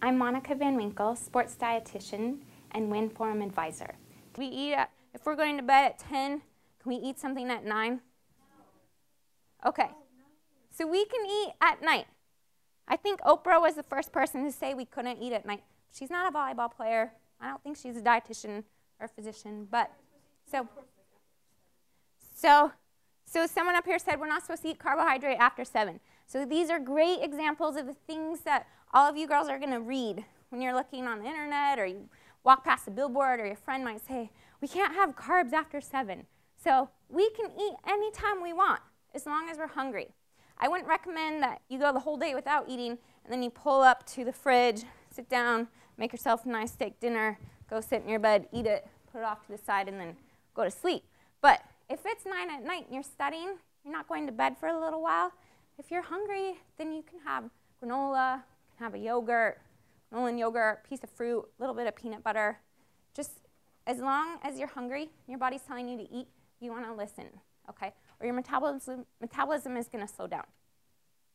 I'm Monica Van Winkle, sports dietitian and Win Forum advisor. Do we eat if we're going to bed at 10, can we eat something at 9? Okay, so we can eat at night. I think Oprah was the first person to say we couldn't eat at night. She's not a volleyball player. I don't think she's a dietitian or a physician, but so someone up here said we're not supposed to eat carbohydrate after 7. So these are great examples of the things that all of you girls are going to read when you're looking on the internet or you walk past a billboard or your friend might say, we can't have carbs after 7. So we can eat anytime we want as long as we're hungry. I wouldn't recommend that you go the whole day without eating and then you pull up to the fridge, sit down, make yourself a nice steak dinner, go sit in your bed, eat it, put it off to the side, and then go to sleep. But if it's 9 at night and you're studying, you're not going to bed for a little while, if you're hungry, then you can have granola, you can have a yogurt, granola and yogurt, piece of fruit, a little bit of peanut butter. Just as long as you're hungry and your body's telling you to eat, you want to listen, okay? Or your metabolism is going to slow down.